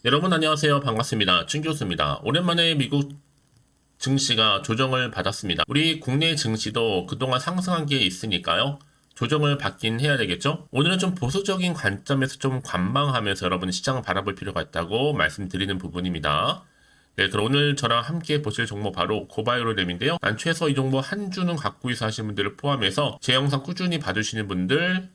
여러분 안녕하세요. 반갑습니다. 춘 교수입니다. 오랜만에 미국 증시가 조정을 받았습니다. 우리 국내 증시도 그동안 상승한 게 있으니까요. 조정을 받긴 해야 되겠죠? 오늘은 좀 보수적인 관점에서 좀 관망하면서 여러분 시장을 바라볼 필요가 있다고 말씀드리는 부분입니다. 네, 그럼 오늘 저랑 함께 보실 종목 바로 고바이오랩인데요. 난 최소 이 종목 한 주는 갖고 있어 하시는 분들을 포함해서 제 영상 꾸준히 봐주시는 분들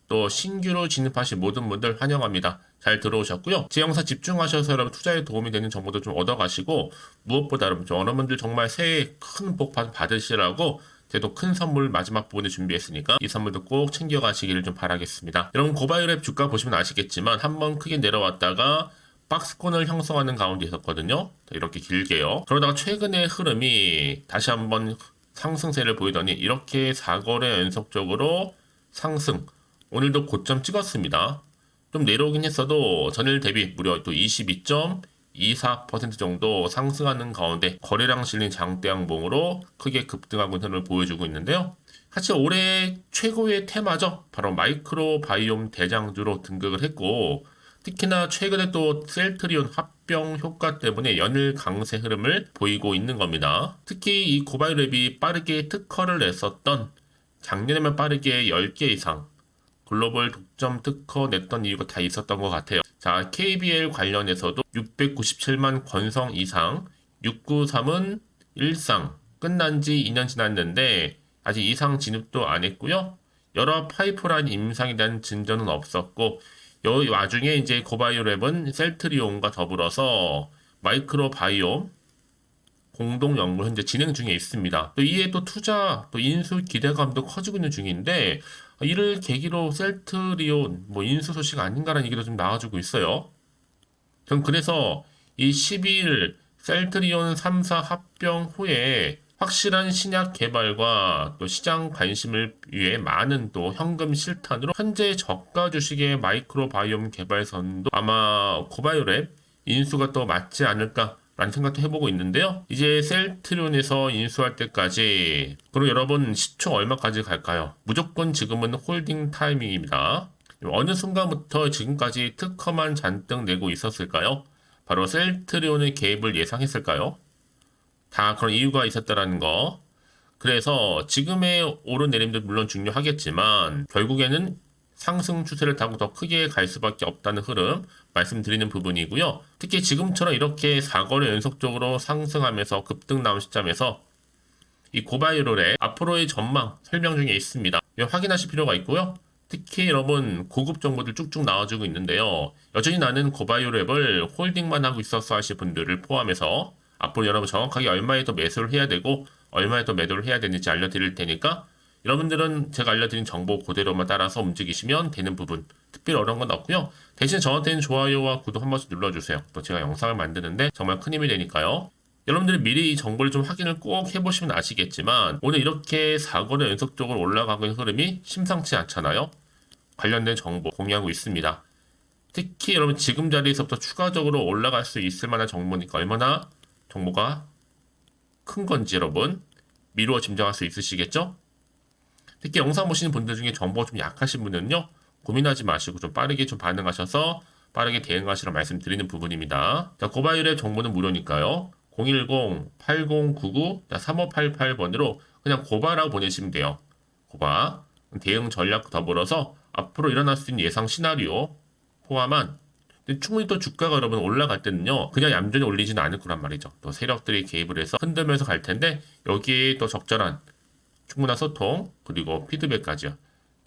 또 신규로 진입하신 모든 분들 환영합니다. 잘 들어오셨고요. 제 영상 집중하셔서 여러분 투자에 도움이 되는 정보도 좀 얻어가시고 무엇보다 여러분들 정말 새해 큰 복 받으시라고 제도 큰 선물 마지막 부분에 준비했으니까 이 선물도 꼭 챙겨가시기를 좀 바라겠습니다. 여러분 고바이오랩 주가 보시면 아시겠지만 한번 크게 내려왔다가 박스권을 형성하는 가운데 있었거든요. 이렇게 길게요. 그러다가 최근의 흐름이 다시 한번 상승세를 보이더니 이렇게 4거래 연속적으로 상승 오늘도 고점 찍었습니다. 좀 내려오긴 했어도 전일 대비 무려 또 22.24% 정도 상승하는 가운데 거래량 실린 장대 양봉으로 크게 급등하고 있는 흐름을 보여주고 있는데요. 사실 올해 최고의 테마죠. 바로 마이크로 바이옴 대장주로 등극을 했고 특히나 최근에 또 셀트리온 합병 효과 때문에 연일 강세 흐름을 보이고 있는 겁니다. 특히 이 고바이오랩이 빠르게 특허를 냈었던 작년에만 빠르게 10개 이상 글로벌 독점 특허 냈던 이유가 다 있었던 것 같아요. 자, KBL 관련해서도 697만 권성 이상, 693은 일상, 끝난 지 2년 지났는데 아직 이상 진입도 안 했고요. 여러 파이프라인 임상에 대한 진전은 없었고, 이 와중에 이제 고바이오랩은 셀트리온과 더불어서 마이크로바이옴 공동 연구를 현재 진행 중에 있습니다. 또 이에 또 투자, 또 인수 기대감도 커지고 있는 중인데 이를 계기로 셀트리온 인수 소식 아닌가라는 얘기도 좀 나와주고 있어요. 전 그래서 이 12일 셀트리온 3사 합병 후에 확실한 신약 개발과 또 시장 관심을 위해 많은 또 현금 실탄으로 현재 저가 주식의 마이크로바이옴 개발선도 아마 고바이오랩 인수가 또 맞지 않을까 라는 생각도 해보고 있는데요. 이제 셀트리온에서 인수할 때까지 그리고 여러분 시초 얼마까지 갈까요? 무조건 지금은 홀딩 타이밍입니다. 어느 순간부터 지금까지 특허만 잔뜩 내고 있었을까요? 바로 셀트리온의 개입을 예상했을까요? 다 그런 이유가 있었다라는 거. 그래서 지금의 오르내림도 물론 중요하겠지만 결국에는 상승 추세를 타고 더 크게 갈 수밖에 없다는 흐름 말씀드리는 부분이고요. 특히 지금처럼 이렇게 4거래 연속적으로 상승하면서 급등 나온 시점에서 이 고바이오랩 앞으로의 전망 설명 중에 있습니다. 확인하실 필요가 있고요. 특히 여러분 고급 정보들 쭉쭉 나와주고 있는데요. 여전히 나는 고바이오랩을 홀딩만 하고 있었어 하실 분들을 포함해서 앞으로 여러분 정확하게 얼마에 더 매수를 해야 되고 얼마에 더 매도를 해야 되는지 알려드릴 테니까 여러분들은 제가 알려드린 정보 그대로만 따라서 움직이시면 되는 부분 특별히 어려운 건 없고요. 대신 저한테는 좋아요와 구독 한 번씩 눌러주세요. 또 제가 영상을 만드는데 정말 큰 힘이 되니까요. 여러분들이 미리 이 정보를 좀 확인을 꼭 해보시면 아시겠지만 오늘 이렇게 4거래 연속적으로 올라가고 있는 흐름이 심상치 않잖아요. 관련된 정보 공유하고 있습니다. 특히 여러분 지금 자리에서부터 추가적으로 올라갈 수 있을 만한 정보니까 얼마나 정보가 큰 건지 여러분 미루어 짐작할 수 있으시겠죠? 특히 영상 보시는 분들 중에 정보가 좀 약하신 분은요 고민하지 마시고 좀 빠르게 좀 반응하셔서 빠르게 대응하시라 말씀드리는 부분입니다. 자, 고바이오랩 정보는 무료니까요. 010-8099-3588번으로 그냥 고바라고 보내시면 돼요. 고바 대응 전략 더불어서 앞으로 일어날 수 있는 예상 시나리오 포함한 충분히 또 주가가 여러분 올라갈 때는요 그냥 얌전히 올리지는 않을 거란 말이죠. 또 세력들이 개입을 해서 흔들면서 갈 텐데 여기에 또 적절한 충분한 소통 그리고 피드백까지요.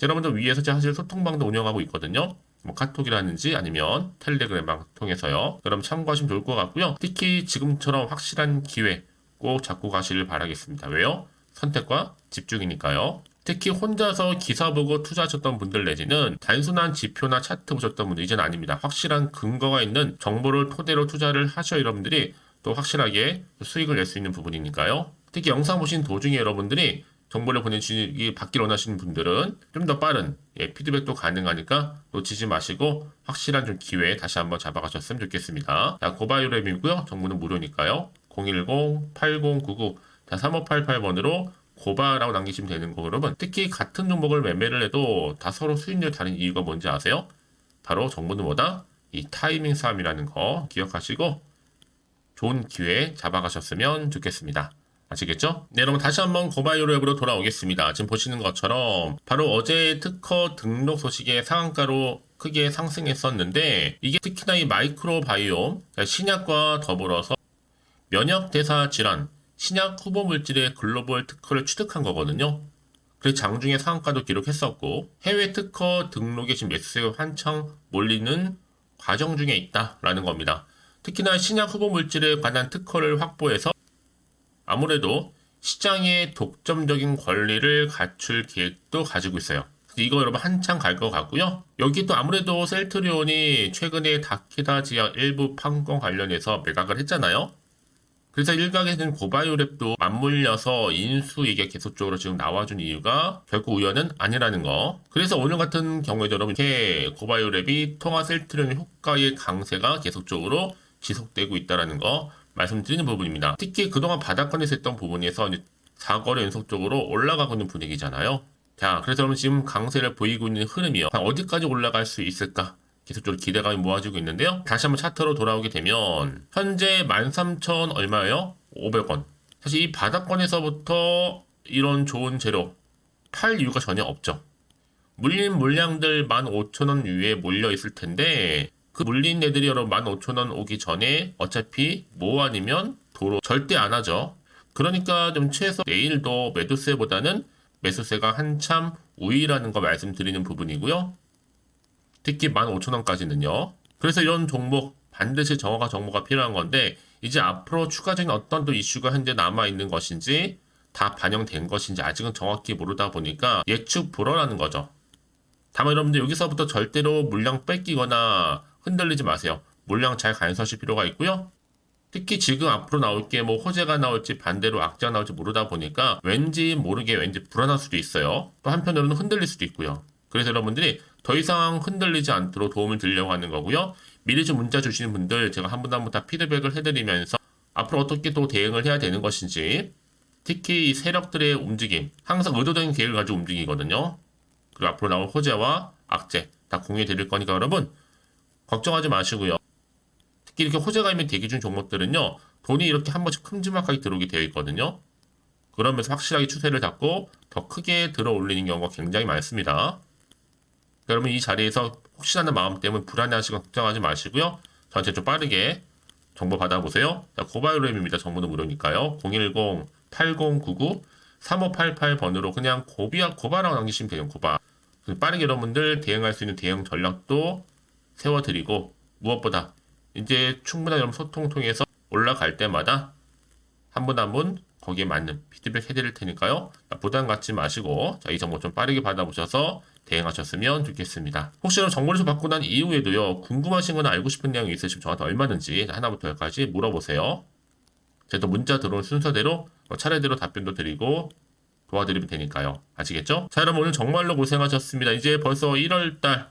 여러분들 위에서 제가 사실 소통방도 운영하고 있거든요. 카톡이라든지 아니면 텔레그램방 통해서요. 여러분 참고하시면 좋을 것 같고요. 특히 지금처럼 확실한 기회 꼭 잡고 가시길 바라겠습니다. 왜요? 선택과 집중이니까요. 특히 혼자서 기사 보고 투자하셨던 분들 내지는 단순한 지표나 차트 보셨던 분들 이제는 아닙니다. 확실한 근거가 있는 정보를 토대로 투자를 하셔야 여러분들이 또 확실하게 수익을 낼 수 있는 부분이니까요. 특히 영상 보신 도중에 여러분들이 정보를 보내주시기 받기를 원하시는 분들은 좀 더 빠른 피드백도 가능하니까 놓치지 마시고 확실한 좀 기회 다시 한번 잡아가셨으면 좋겠습니다. 자, 고바이오랩이고요. 정보는 무료니까요. 010-8099-3588번으로 고바라고 남기시면 되는 거 여러분. 특히 같은 종목을 매매를 해도 다 서로 수익률 다른 이유가 뭔지 아세요? 바로 정보는 뭐다? 이 타이밍 싸움이라는 거 기억하시고 좋은 기회 잡아가셨으면 좋겠습니다. 아시겠죠? 네, 여러분 다시 한번 고바이오 랩으로 돌아오겠습니다. 지금 보시는 것처럼 바로 어제 특허 등록 소식에 상한가로 크게 상승했었는데 이게 특히나 이 마이크로바이옴, 신약과 더불어서 면역대사 질환, 신약 후보 물질의 글로벌 특허를 취득한 거거든요. 그래서 장중에 상한가도 기록했었고 해외 특허 등록에 지금 매수세가 한창 몰리는 과정 중에 있다라는 겁니다. 특히나 신약 후보 물질에 관한 특허를 확보해서 아무래도 시장의 독점적인 권리를 갖출 계획도 가지고 있어요. 이거 여러분 한창 갈 것 같고요. 여기 또 아무래도 셀트리온이 최근에 다케다 지역 일부 판권 관련해서 매각을 했잖아요. 그래서 일각에서는 고바이오랩도 맞물려서 인수 얘기가 계속적으로 지금 나와준 이유가 결국 우연은 아니라는 거. 그래서 오늘 같은 경우에도 여러분 이렇게 고바이오랩이 통화 셀트리온 효과의 강세가 계속적으로 지속되고 있다는 거 말씀드리는 부분입니다. 특히 그동안 바닥권에서 했던 부분에서 4거래 연속적으로 올라가고 있는 분위기잖아요. 자, 그래서 여러분 지금 강세를 보이고 있는 흐름이요. 어디까지 올라갈 수 있을까? 계속적으로 기대감이 모아지고 있는데요. 다시 한번 차트로 돌아오게 되면 현재 13,000 얼마예요? 500원. 사실 이 바닥권에서부터 이런 좋은 재료 팔 이유가 전혀 없죠. 물린 물량들 15,000원 위에 몰려 있을 텐데 그 물린 애들이 여러분 15,000원 오기 전에 어차피 뭐 아니면 도로 절대 안 하죠. 그러니까 좀 최소 내일도 매도세보다는 매수세가 한참 우위라는 거 말씀드리는 부분이고요. 특히 15,000원까지는요. 그래서 이런 종목 반드시 정확한 정보가 필요한 건데 이제 앞으로 추가적인 어떤 또 이슈가 현재 남아있는 것인지 다 반영된 것인지 아직은 정확히 모르다 보니까 예측 불허라는 거죠. 다만 여러분들 여기서부터 절대로 물량 뺏기거나 흔들리지 마세요. 물량 잘 간수하실 필요가 있고요. 특히 지금 앞으로 나올 게 뭐 호재가 나올지 반대로 악재가 나올지 모르다 보니까 왠지 모르게 왠지 불안할 수도 있어요. 또 한편으로는 흔들릴 수도 있고요. 그래서 여러분들이 더 이상 흔들리지 않도록 도움을 드리려고 하는 거고요. 미리 좀 문자 주시는 분들 제가 한 분 한 분 다 피드백을 해드리면서 앞으로 어떻게 또 대응을 해야 되는 것인지 특히 이 세력들의 움직임 항상 의도적인 계획을 가지고 움직이거든요. 그리고 앞으로 나올 호재와 악재 다 공유해 드릴 거니까 여러분 걱정하지 마시고요. 특히 이렇게 호재가 있는 대기 중 종목들은요. 돈이 이렇게 한 번씩 큼지막하게 들어오게 되어 있거든요. 그러면서 확실하게 추세를 잡고 더 크게 들어 올리는 경우가 굉장히 많습니다. 여러분 이 자리에서 혹시나 마음 때문에 불안해하시거나 걱정하지 마시고요. 저한테 좀 빠르게 정보 받아보세요. 고바이오랩입니다. 정보는 무료니까요. 010-8099-3588번으로 그냥 고바라고 남기시면 돼요. 고바. 빠르게 여러분들 대응할 수 있는 대응 전략도 세워드리고 무엇보다 이제 충분한 여러분 소통 통해서 올라갈 때마다 한 분 한 분 거기에 맞는 피드백 해드릴 테니까요. 부담 갖지 마시고 이 정보 좀 빠르게 받아보셔서 대응하셨으면 좋겠습니다. 혹시 정보를 좀 받고 난 이후에도요. 궁금하신 거나 알고 싶은 내용이 있으시면 저한테 얼마든지 하나부터 열까지 물어보세요. 제가 또 문자 들어온 순서대로 차례대로 답변도 드리고 도와드리면 되니까요. 아시겠죠? 자, 여러분 오늘 정말로 고생하셨습니다. 이제 벌써 1월달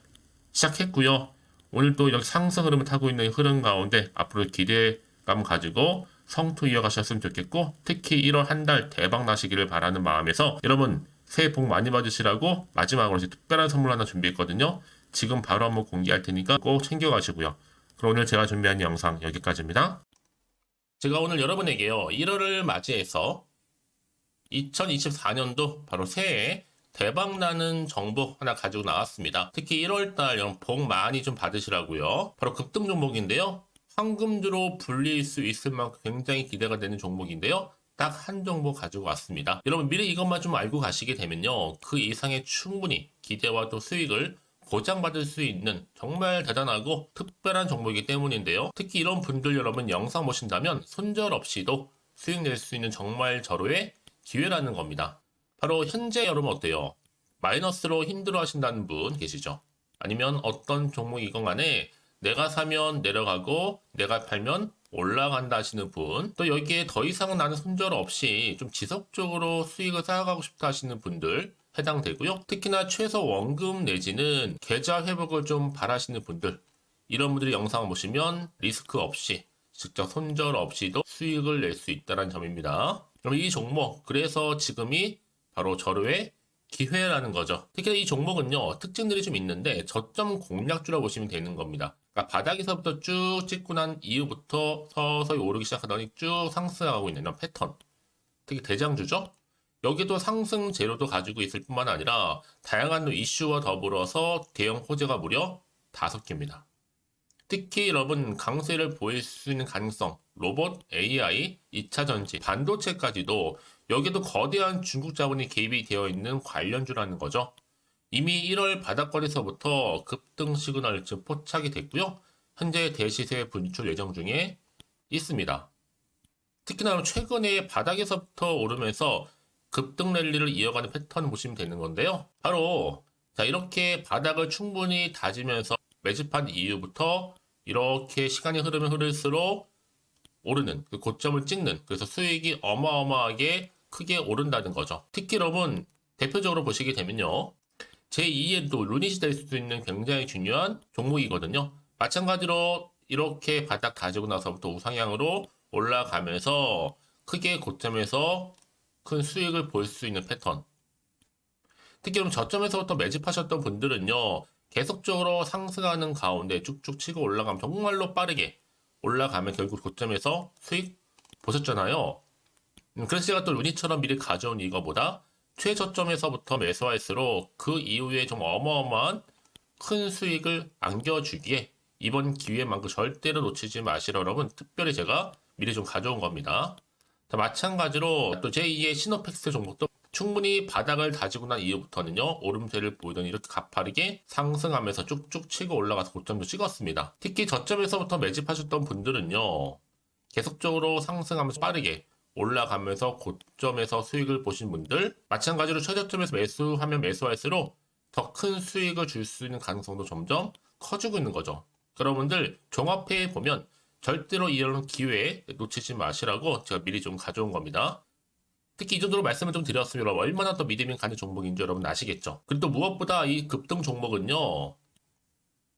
시작했고요. 오늘 또 이렇게 상승 흐름을 타고 있는 흐름 가운데 앞으로 기대감 가지고 성투 이어가셨으면 좋겠고 특히 1월 한 달 대박 나시기를 바라는 마음에서 여러분 새해 복 많이 받으시라고 마지막으로 이제 특별한 선물 하나 준비했거든요. 지금 바로 한번 공개할 테니까 꼭 챙겨가시고요. 그럼 오늘 제가 준비한 영상 여기까지입니다. 제가 오늘 여러분에게요. 1월을 맞이해서 2024년도 바로 새해 대박나는 정보 하나 가지고 나왔습니다. 특히 1월달 여러분 복 많이 좀 받으시라고요. 바로 급등 종목인데요. 황금주로 불릴 수 있을 만큼 굉장히 기대가 되는 종목인데요. 딱 한 종목 가지고 왔습니다. 여러분 미리 이것만 좀 알고 가시게 되면요. 그 이상의 충분히 기대와 또 수익을 보장받을 수 있는 정말 대단하고 특별한 종목이기 때문인데요. 특히 이런 분들 여러분 영상 보신다면 손절없이도 수익 낼 수 있는 정말 절호의 기회라는 겁니다. 바로 현재 여러분 어때요? 마이너스로 힘들어 하신다는 분 계시죠? 아니면 어떤 종목이건 간에 내가 사면 내려가고 내가 팔면 올라간다 하시는 분, 또 여기에 더 이상은 나는 손절 없이 좀 지속적으로 수익을 쌓아가고 싶다 하시는 분들 해당되고요. 특히나 최소 원금 내지는 계좌 회복을 좀 바라시는 분들, 이런 분들이 영상을 보시면 리스크 없이 직접 손절 없이도 수익을 낼 수 있다는 점입니다. 그럼 이 종목, 그래서 지금이 바로 절호의 기회라는 거죠. 특히 이 종목은요, 특징들이 좀 있는데 저점 공략주라 보시면 되는 겁니다. 그러니까 바닥에서부터 쭉 찍고 난 이후부터 서서히 오르기 시작하더니 쭉 상승하고 있는 이런 패턴. 특히 대장주죠? 여기도 상승 재료도 가지고 있을 뿐만 아니라 다양한 이슈와 더불어서 대형 호재가 무려 5개입니다. 특히 여러분 강세를 보일 수 있는 가능성, 로봇, AI, 2차 전지, 반도체까지도 여기도 거대한 중국 자본이 개입이 되어 있는 관련주라는 거죠. 이미 1월 바닥거리에서부터 급등 시그널 즉 포착이 됐고요. 현재 대시세 분출 예정 중에 있습니다. 특히나 최근에 바닥에서부터 오르면서 급등 랠리를 이어가는 패턴을 보시면 되는 건데요. 바로 자 이렇게 바닥을 충분히 다지면서 매집한 이후부터 이렇게 시간이 흐르면 흐를수록 오르는 그 고점을 찍는 그래서 수익이 어마어마하게 크게 오른다는 거죠. 특히 여러분 대표적으로 보시게 되면요. 제2의 또 루닛이 될 수 있는 굉장히 중요한 종목이거든요. 마찬가지로 이렇게 바닥 다지고 나서부터 우상향으로 올라가면서 크게 고점에서 큰 수익을 볼 수 있는 패턴. 특히 그럼 저점에서부터 매집하셨던 분들은요. 계속적으로 상승하는 가운데 쭉쭉 치고 올라가면 정말로 빠르게 올라가면 결국 고점에서 수익 보셨잖아요. 그래서 제가 또 루닛처럼 미리 가져온 이거보다 최저점에서부터 매수할수록 그 이후에 좀 어마어마한 큰 수익을 안겨주기에 이번 기회만큼 절대로 놓치지 마시라 여러분 특별히 제가 미리 좀 가져온 겁니다. 자, 마찬가지로 또 제2의 시노펙스 종목도 충분히 바닥을 다지고 난 이후부터는요 오름세를 보이더니 이렇게 가파르게 상승하면서 쭉쭉 치고 올라가서 고점도 찍었습니다. 특히 저점에서부터 매집하셨던 분들은요 계속적으로 상승하면서 빠르게 올라가면서 고점에서 수익을 보신 분들 마찬가지로 최저점에서 매수하면 매수할수록 더 큰 수익을 줄 수 있는 가능성도 점점 커지고 있는 거죠. 여러분들 종합해 보면 절대로 이런 기회에 놓치지 마시라고 제가 미리 좀 가져온 겁니다. 특히 이 정도로 말씀을 좀 드렸으면 얼마나 더 믿음이 가는 종목인지 여러분 아시겠죠? 그리고 또 무엇보다 이 급등 종목은요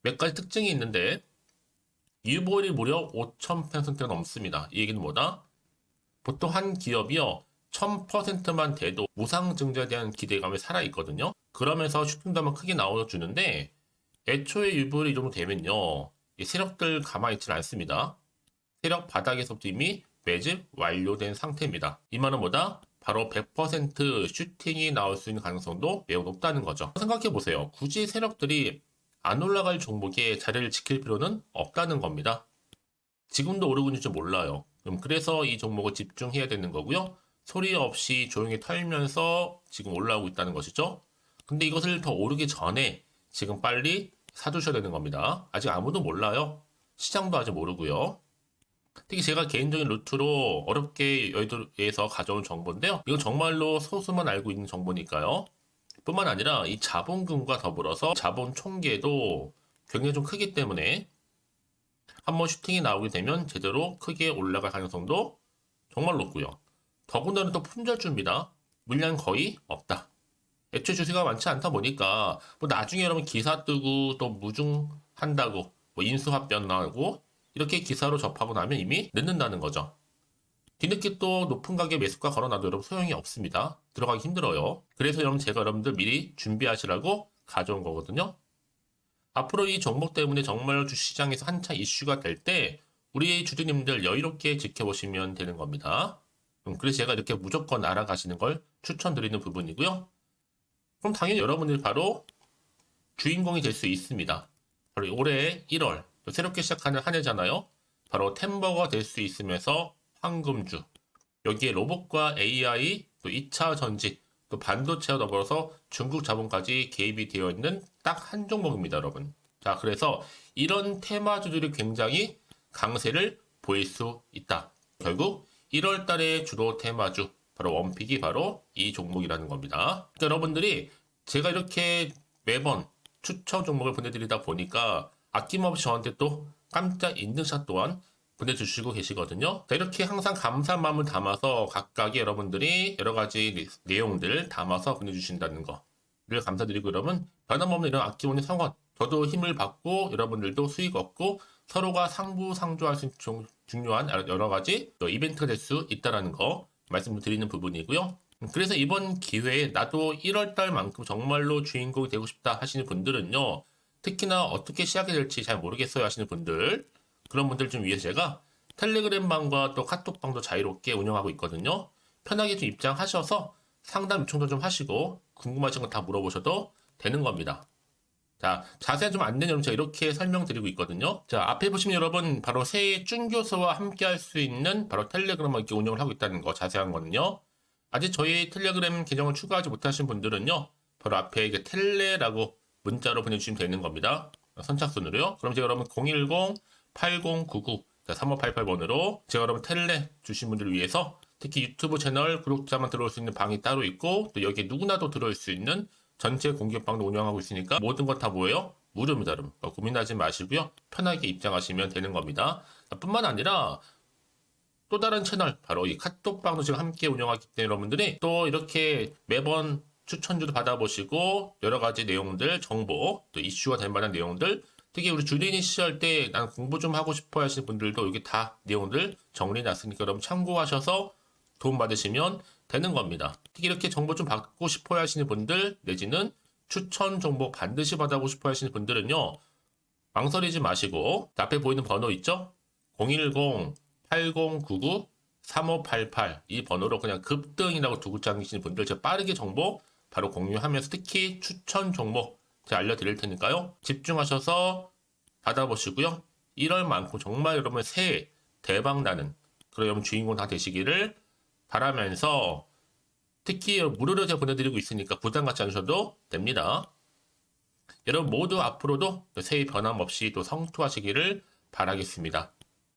몇 가지 특징이 있는데 유보율이 무려 5,000%가 넘습니다. 이 얘기는 뭐다? 보통 한 기업이요 1000%만 돼도 무상증자에 대한 기대감이 살아있거든요. 그러면서 슈팅도 크게 나와주는데 애초에 유보율이 이 정도 되면요 이 세력들 가만히 있지는 않습니다. 세력 바닥에서부터 이미 매집 완료된 상태입니다. 이 말은 뭐다? 바로 100% 슈팅이 나올 수 있는 가능성도 매우 높다는 거죠. 생각해보세요. 굳이 세력들이 안 올라갈 종목에 자리를 지킬 필요는 없다는 겁니다. 지금도 오르고 있는지 몰라요. 그래서 이 종목을 집중해야 되는 거고요. 소리 없이 조용히 털면서 지금 올라오고 있다는 것이죠. 근데 이것을 더 오르기 전에 지금 빨리 사두셔야 되는 겁니다. 아직 아무도 몰라요. 시장도 아직 모르고요. 특히 제가 개인적인 루트로 어렵게 여의도에서 가져온 정보인데요. 이건 정말로 소수만 알고 있는 정보니까요. 뿐만 아니라 이 자본금과 더불어서 자본 총계도 굉장히 좀 크기 때문에 한번 슈팅이 나오게 되면 제대로 크게 올라갈 가능성도 정말 높고요. 더군다나 또 품절주입니다. 물량 거의 없다. 애초에 주식가 많지 않다 보니까 뭐 나중에 여러분 기사 뜨고 또 무중한다고 뭐 인수합병 나오고 이렇게 기사로 접하고 나면 이미 늦는다는 거죠. 뒤늦게 또 높은 가격 매수가 걸어놔도 여러분 소용이 없습니다. 들어가기 힘들어요. 그래서 여러분 제가 여러분들 미리 준비하시라고 가져온 거거든요. 앞으로 이 종목 때문에 정말 주시장에서 한차 이슈가 될 때 우리 주주님들 여유롭게 지켜보시면 되는 겁니다. 그래서 제가 이렇게 무조건 알아가시는 걸 추천드리는 부분이고요. 그럼 당연히 여러분들이 바로 주인공이 될 수 있습니다. 바로 올해 1월 새롭게 시작하는 한 해잖아요. 바로 템버가 될 수 있으면서 황금주 여기에 로봇과 AI 또 2차 전지 또 반도체와 더불어서 중국 자본까지 개입이 되어 있는 딱 한 종목입니다, 여러분. 자, 그래서 이런 테마주들이 굉장히 강세를 보일 수 있다. 결국 1월 달에 주로 테마주 바로 원픽이 바로 이 종목이라는 겁니다. 그러니까 여러분들이 제가 이렇게 매번 추천 종목을 보내드리다 보니까 아낌없이 저한테 또 깜짝 인증샷 또한 보내주시고 계시거든요. 자, 이렇게 항상 감사한 마음을 담아서 각각의 여러분들이 여러 가지 내용들 담아서 보내주신다는 거를 감사드리고 여러분 변함없는 이런 아낌없는 성원 저도 힘을 받고 여러분들도 수익 얻고 서로가 상부상조할 수 있는 중요한 여러 가지 또 이벤트가 될 수 있다는 거 말씀드리는 부분이고요. 그래서 이번 기회에 나도 1월 달만큼 정말로 주인공이 되고 싶다 하시는 분들은요. 특히나 어떻게 시작해야 될지 잘 모르겠어요 하시는 분들, 그런 분들 좀 위해서 제가 텔레그램방과 또 카톡방도 자유롭게 운영하고 있거든요. 편하게 좀 입장하셔서 상담 요청도 좀 하시고 궁금하신 거 다 물어보셔도 되는 겁니다. 자, 자세한 좀 안내 내용 제가 이렇게 설명드리고 있거든요. 자, 앞에 보시면 여러분 바로 새해 쭌교수와 함께 할 수 있는 바로 텔레그램을 이렇게 운영을 하고 있다는 거, 자세한 거는요. 아직 저희 텔레그램 계정을 추가하지 못하신 분들은요. 바로 앞에 이게 텔레라고 문자로 보내주시면 되는 겁니다. 선착순으로요. 그럼 제가 여러분 010-8099 3588번으로 제가 여러분 텔레 주신 분들을 위해서 특히 유튜브 채널 구독자만 들어올 수 있는 방이 따로 있고 또 여기에 누구나도 들어올 수 있는 전체 공개방도 운영하고 있으니까 모든 것 다 뭐예요? 무료입니다, 여러분. 고민하지 마시고요. 편하게 입장하시면 되는 겁니다. 뿐만 아니라 또 다른 채널, 바로 이 카톡방도 지금 함께 운영하기 때문에 여러분들이 또 이렇게 매번 추천주도 받아보시고 여러 가지 내용들, 정보, 또 이슈가 될 만한 내용들, 특히 우리 주린이 시절 때 난 공부 좀 하고 싶어 하시는 분들도 여기 다 내용들 정리해놨으니까 여러분 참고하셔서 도움 받으시면 되는 겁니다. 특히 이렇게 정보 좀 받고 싶어 하시는 분들 내지는 추천 정보 반드시 받아보고 싶어 하시는 분들은요. 망설이지 마시고 앞에 보이는 번호 있죠? 010-8099-3588 이 번호로 그냥 급등이라고 두고 당기시는 분들 제가 빠르게 정보 바로 공유하면서 특히 추천 종목 제가 알려드릴 테니까요. 집중하셔서 받아보시고요. 1월만큼 정말 여러분 새해 대박나는 그런 여러분 주인공 다 되시기를 바라면서 특히 무료로 제가 보내드리고 있으니까 부담 갖지 않으셔도 됩니다. 여러분 모두 앞으로도 새해 변함없이 또 성투하시기를 바라겠습니다.